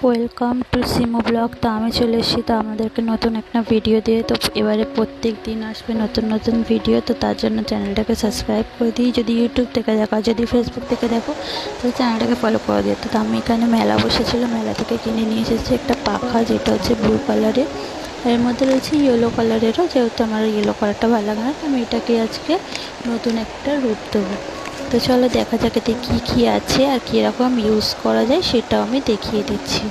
Welcome to সিমু blog. তো আমি চলে এসেছি তো আমাদেরকে নতুন একটা ভিডিও দিয়ে। তো এবারে প্রত্যেক দিন আসবে নতুন নতুন ভিডিও, তো তার জন্য চ্যানেলটাকে সাবস্ক্রাইব করে দিই যদি ইউটিউব থেকে দেখো, আর যদি ফেসবুক থেকে দেখো তাহলে চ্যানেলটাকে ফলো করে দিও। তো আমি এখানে মেলা বসেছিল, মেলা থেকে কিনে নিয়ে এসেছি একটা পাখা, যেটা হচ্ছে ব্লু কালারের, এর মধ্যে রয়েছে ইয়েলো কালারেরও, যেহেতু আমার ইয়েলো কালারটা ভালো লাগে না, তো আমি এটাকে আজকে নতুন একটা রূপ দেবো। তো চলো দেখা যাক এতে কী কী আছে আর কীরকম ইউজ করা যায় সেটাও আমি দেখিয়ে দিচ্ছি।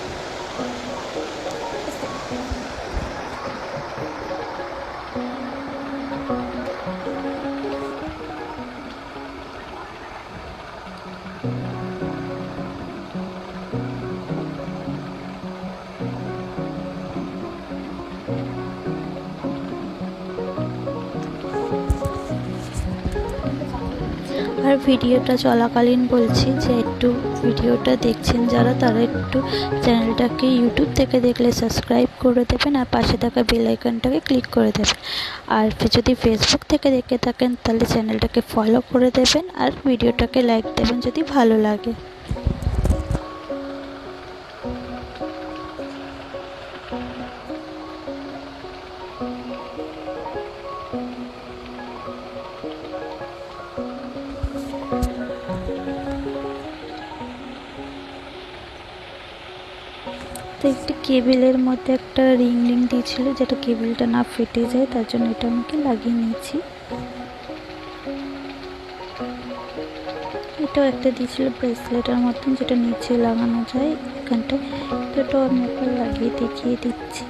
আর ভিডিওটা চলাকালীন বলছি যে একটু ভিডিওটা দেখছেন যারা, তারা একটু চ্যানেলটাকে ইউটিউব থেকে দেখলে সাবস্ক্রাইব করে দেবেন আর পাশে থাকা বেল আইকনটাকে ক্লিক করে দেবেন। আর যদি ফেসবুক থেকে দেখে থাকেন তাহলে চ্যানেলটাকে ফলো করে দেবেন আর ভিডিওটাকে লাইক দেবেন যদি ভালো লাগে। তো একটি কেবেলের মধ্যে একটা রিং দিয়েছিল, যেটা কেবেলটা না ফেটে যায়, তার জন্য এটা আমাকে লাগিয়ে নিয়েছি। এটাও একটা দিয়েছিল ব্রেসলেটের মতন, যেটা নিচে লাগানো যায় এখানটায়, তো এটাও আমি একবার লাগিয়ে দেখিয়ে দিচ্ছি।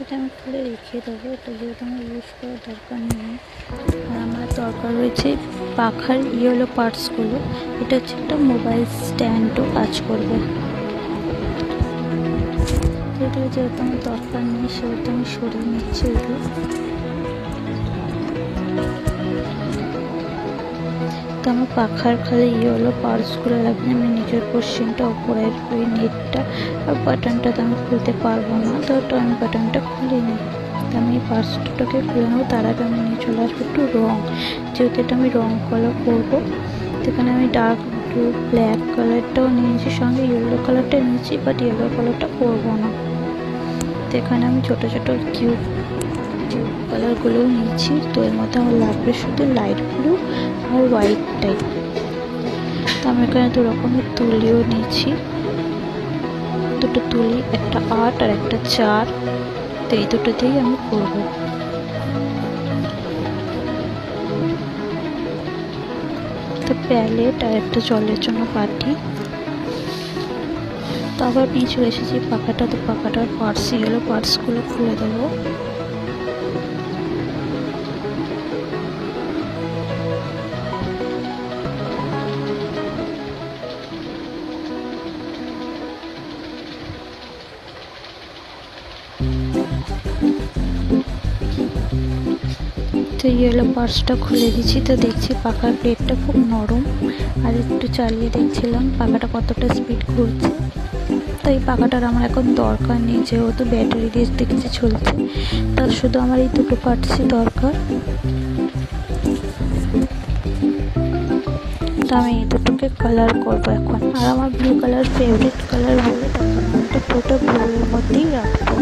এটা আমি খুলে রেখে দেবো, এটা যেহেতু আমার ইউজ করার দরকার নেই। আর আমার দরকার রয়েছে পাখার ইয়েলো পার্টসগুলো। এটা হচ্ছে একটা মোবাইল স্ট্যান্ডও কাজ করবে। এটা যেহেতু আমার দরকার নেই সেহেতু আমি সরিয়ে নিচ্ছি এগুলো। তো আমার পাখার খালি ইয়েলো পার্টসগুলো লাগবে, আমি নিজের পোর্শনটা ওপরের ওই নেটটা আর বাটনটা তো আমি খুলতে পারবো না, তো ওটা আমি বাটনটা খুলে নিই। তো আমি এই পার্টসটাকে খুলে নেবো, তার আগে আমি নিয়ে চলে আসবো একটু রঙ, যেহেতু এটা আমি রঙ কালার করবো। তো এখানে আমি ডার্ক ব্লু ব্ল্যাক কালারটাও নিয়েছি, সঙ্গে ইয়েলো কালারটা নিয়েছি, বাট ইয়েলো কালারটা করবো না। তো এখানে আমি ছোটো ছোটো কিউব কালারগুলোও নিয়েছি। তো এর মধ্যে আমার লাগবে শুধু লাইট ব্লু আর হোয়াইটটাই। তো আমি এখানে দু রকমের তুলিও নিয়েছি, দুটো তুলি, একটা 8 আর একটা 4। তো এই দুটোতেই আমি করবো। তো প্যালেট আর একটা জলের জন্য বাটি। তো আবার নিয়ে চলে এসেছি পাখাটা। তো পাখাটার পার্টস গেলো, পার্টসগুলো খুলে দেবো। তো ইয়েলো পার্টসটা খুলে দিচ্ছি। তো দেখছি পাখার প্লেটটা খুব নরম, আর একটু চালিয়ে দেখছিলাম পাখাটা কতটা স্পিড ঘুরছে। তো এই পাখাটার আমার এখন দরকার নেই, যেহেতু ব্যাটারি দিয়ে দেখছি চলছে, তার শুধু আমার এই দুটো পার্টসই দরকার। তো আমি এই দুটোকে কালার করবো এখন। আর আমার ব্লু কালার ফেভারিট কালার বলে তখন আমি পুরোটা ব্লুর মধ্যেই রাখবো।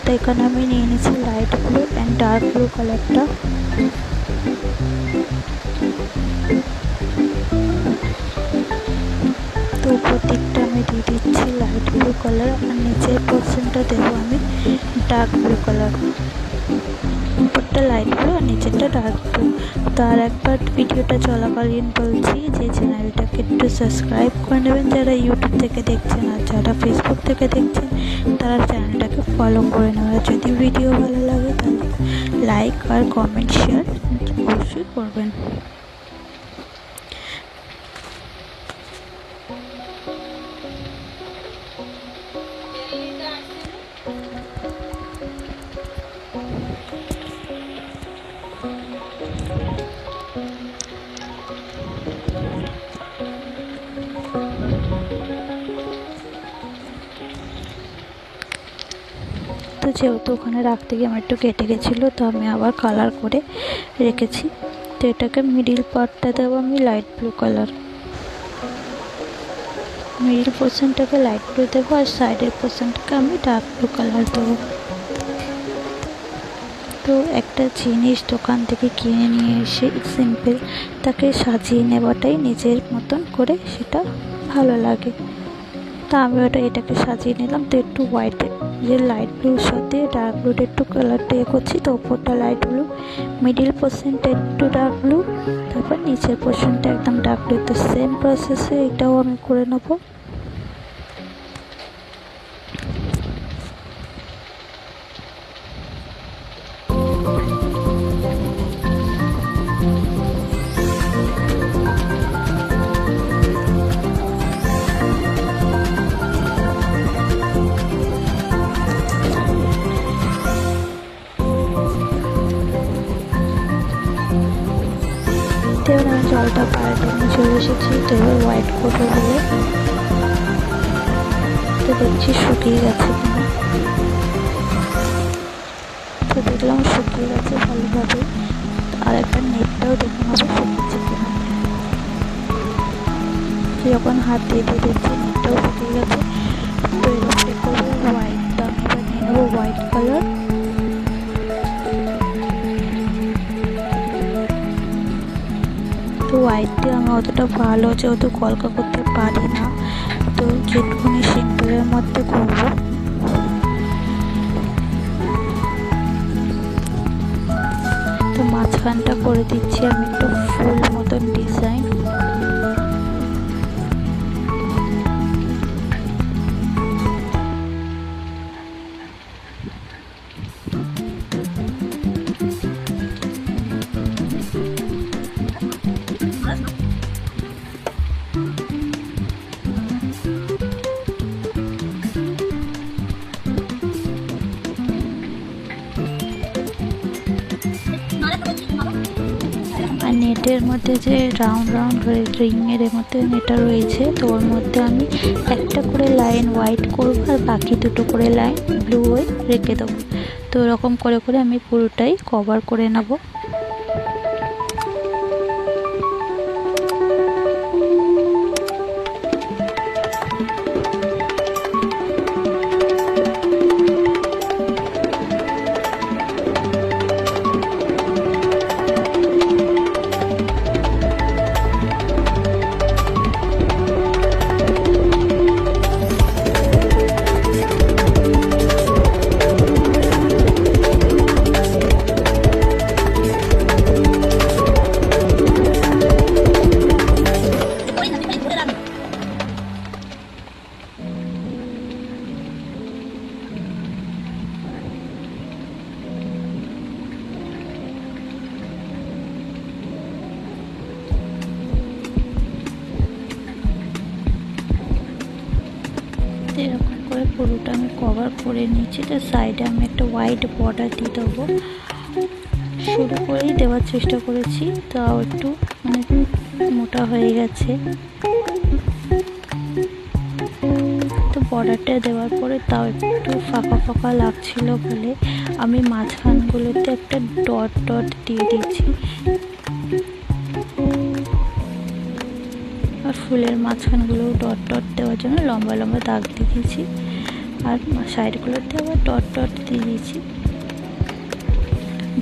তো এখানে আমি নিয়ে নিয়েছি light blue and dark blue কালারটা। তো উপর দিকটা আমি দিয়ে দিচ্ছি লাইট ব্লু কালার, আর নিচের পোর্শনটা দেবো আমি ডার্ক ব্লু কালার। উপরটা লাইট ব্লু আর নিচেরটা ডার্ক ব্লু। তো আর একবার ভিডিওটা চলাকালীন বলছি যে চ্যানেলটাকে একটু সাবস্ক্রাইব করে নেবেন যারা ইউটিউব থেকে দেখছেন, আর যারা ফেসবুক থেকে দেখছেন তারা চ্যানেলটাকে ফলো করে নেবেন। আর যদি ভিডিও ভালো লাগে তাহলে লাইক আর কমেন্ট শেয়ার অবশ্যই করবেন। তো যেহেতু ওখানে রাখতে গিয়ে আমার একটু কেটে গেছিলো, তো আমি আবার কালার করে রেখেছি। তো এটাকে মিডিল পার্টটা দেবো আমি লাইট ব্লু কালার, মিডিল পোর্শনটাকে লাইট ব্লু দেবো আর সাইডের পোর্শনটাকে আমি ডার্ক ব্লু কালার দেবো। তো একটা জিনিস দোকান থেকে কিনে নিয়ে এসে সিম্পল তাকে সাজিয়ে নেওয়াটাই নিজের মতন করে, সেটা ভালো লাগে। তা আমি এটাকে সাজিয়ে নিলাম। তো একটু হোয়াইটের যে লাইট ব্লুর সাথে ডার্ক ব্লুটা একটু কালারটা করছি। তো ওপরটা লাইট ব্লু, মিডিল পোর্শনটা একটু ডার্ক ব্লু, তারপর নিচের পোর্শনটা একদম ডার্ক ব্লু। তো সেম প্রসেসে এটাও আমি করে নেবো। এবার আমি জলটা পায়ের জন্য চলে এসেছি। তো এবার হোয়াইট করবো বলে, তো দেখছি শুকিয়ে গেছে কিনা। তো দেখলাম শুকিয়ে গেছে ভালোভাবে। আর একটা নেটটাও দেখে নেবো শুকিয়েছে কিনা। যখন হাত দিয়ে দেখছি নেটটাও শুকিয়ে গেছে। তো এবার চেক করবো হোয়াইটটা, আমি এবার নিয়ে নেবো হোয়াইট কালার। তো হোয়াইট দিয়ে আমি অতটা ভালো যেহেতু কলকা করতে পারি না, তো যেটুকুনি সিম্পলের মধ্যে করবো। তো মাঝখানটা করে দিচ্ছি আমি একটু ফুল মতন ডিজাইন। আর নেটের মধ্যে যে রাউন্ড রাউন্ড রিংয়ের মধ্যে নেটটা রয়েছে, তো ওর মধ্যে আমি একটা করে লাইন হোয়াইট করবো আর বাকি দুটো করে লাইন ব্লু হয়ে রেখে দেবো। তো এরকম করে করে আমি পুরোটাই কভার করে নেব। এরকম করে পুরোটা আমি কভার করে নিচ্ছি। তো সাইডে আমি একটা হোয়াইট বর্ডার দিয়ে দেবো। শুরু করেই দেওয়ার চেষ্টা করেছি, তাও একটু মানে মোটা হয়ে গেছে। তো বর্ডারটা দেওয়ার পরে তাও একটু ফাঁকা ফাঁকা লাগছিল বলে আমি মাঝখানগুলোতে একটা ডট ডট দিয়ে দিচ্ছি। আর ফুলের মাঝখানগুলোও ডট ডট দেওয়ার জন্য লম্বা লম্বা দাগ দিয়ে দিয়েছি। আর সাইডগুলোতে আবার ডট ডট দিয়ে দিয়েছি।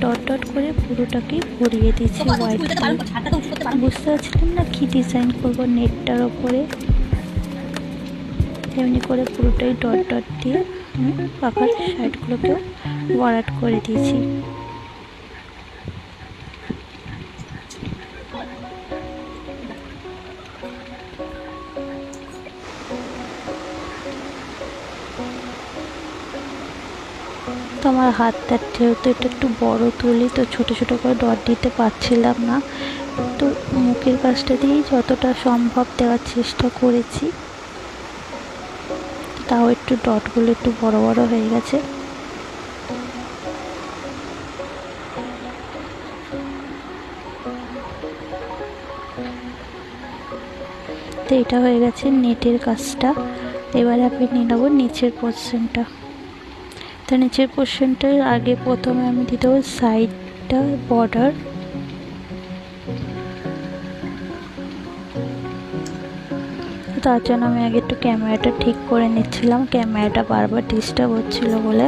ডট ডট করে পুরোটাকেই ভরিয়ে দিয়েছি হোয়াইট দিয়ে। বুঝতে পারছিলাম না কি ডিজাইন করবো নেটটার ওপরে, এমনি করে পুরোটাই ডট ডট দিয়ে পাখার সাইডগুলোকেও ভরাট করে দিয়েছি। তো আমার হাতটা যেহেতু এটা একটু বড় তুলি, তো ছোট ছোট করে ডট দিতে পারছিলাম না। তো মুখের কাজটা দিয়েই যতটা সম্ভব দেওয়ার চেষ্টা করেছি। তাও একটু ডটগুলো একটু বড় বড় হয়ে গেছে। তো এটা হয়ে গেছে নেটের কাজটা। এবারে আমি নিয়ে নেবো নিচের পোর্শনটা। তার নিচের পোর্শনটার আগে প্রথমে আমি দিয়ে দেবো সাইডটা বর্ডার। তার জন্য আমি আগে একটু ক্যামেরাটা ঠিক করে নিচ্ছিলাম, ক্যামেরাটা বারবার ডিস্টার্ব হচ্ছিল বলে।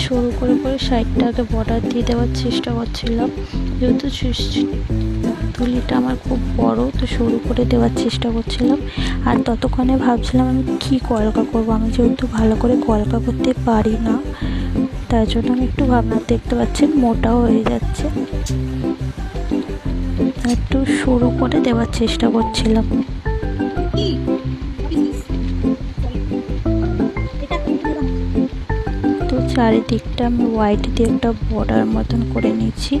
সরু করে করে সাইডটা আগে বর্ডার দিয়ে দেওয়ার চেষ্টা করছিলাম, যেহেতু তুলিটা আমার খুব বড়, তো সরু করে দেওয়ার চেষ্টা করছিলাম। আর ততক্ষণে ভাবছিলাম আমি কি কলকা করবো, আমি যেহেতু ভালো করে কলকা করতে পারি না, তার জন্য আমি একটু ভাবনা, দেখতে পাচ্ছেন মোটাও হয়ে যাচ্ছে, একটু সরু করে দেওয়ার চেষ্টা করছিলাম। তো চারিদিকটা আমি হোয়াইট দিয়ে একটা বর্ডার মতন করে নিয়েছি।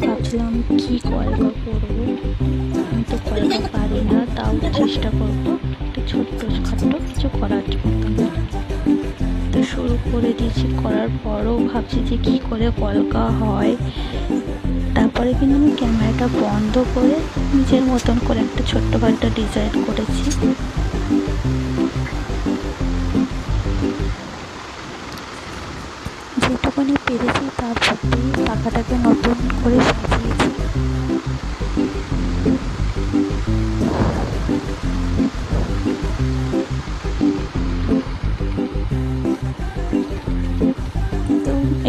ভাবছিলাম আমি কি কলকা করবো, আমি তো কলকা পারি না, তাও চেষ্টা করবো একটু ছোট্ট খাটো কিছু করার মতন। তো শুরু করে দিয়েছি, করার পরও ভাবছি যে কী করে কলকা হয়। তারপরে কিন্তু আমি ক্যামেরাটা বন্ধ করে নিজের মতন করে একটা ছোট্টখাটো ডিজাইন করেছি। যেটুকুনি পেরেছি তার মধ্যেই পাখাটাকে নতুন করে সাজিয়েছি।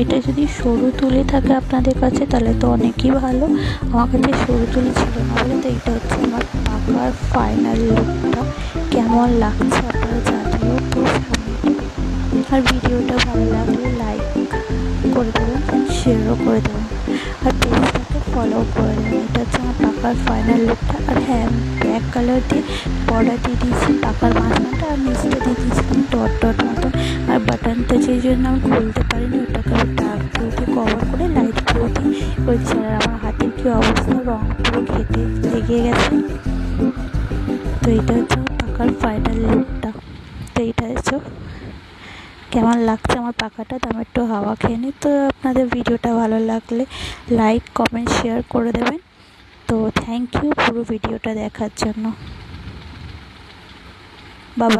এটা যদি সরু তুলি থাকে আপনাদের কাছে তাহলে তো অনেকই ভালো, আমার কাছে সরু তুলি ছিল না বলে। তো এটা হচ্ছে আমার পাখার ফাইনাল লুকটা, কেমন লাগছে আপনারা জানিও। তো আর ভিডিওটা ভালো লাগলে লাইক করে দেবেন, শেয়ারও করে দেবেন, আর পেজটাকে ফলো করে দেবেন। এটা হচ্ছে আমার পাখার ফাইনাল লুকটা। আর হ্যাঁ, ব্ল্যাক কালার দিয়ে বর্ডার দিয়ে দিয়েছি পাখার মাঝখানটা, আর নিচটা দিয়ে দিয়েছিলাম ডট ডট মতন। আর বাটনটা যেই জন্য আমি খুলতে পারিনি, ওটাকে আমি ডার্ক ব্লু দিয়ে কভার করে লাইট ব্লু দিয়ে করেছি। আর আমার হাতের কী অবস্থা, রং পুরো ঘেটে লেগে গেছে। তো এটা হচ্ছে আমার পাখার ফাইনাল লুকটা। তো এটা হচ্ছে কেমন লাগছে আমার পাখাটা, তো আমি একটু হাওয়া খেয়ে নিই। তো আপনাদের ভিডিওটা ভালো লাগলে লাইক কমেন্ট শেয়ার করে দেবেন। তো থ্যাংক ইউ পুরো ভিডিওটা দেখার জন্য। বাবা।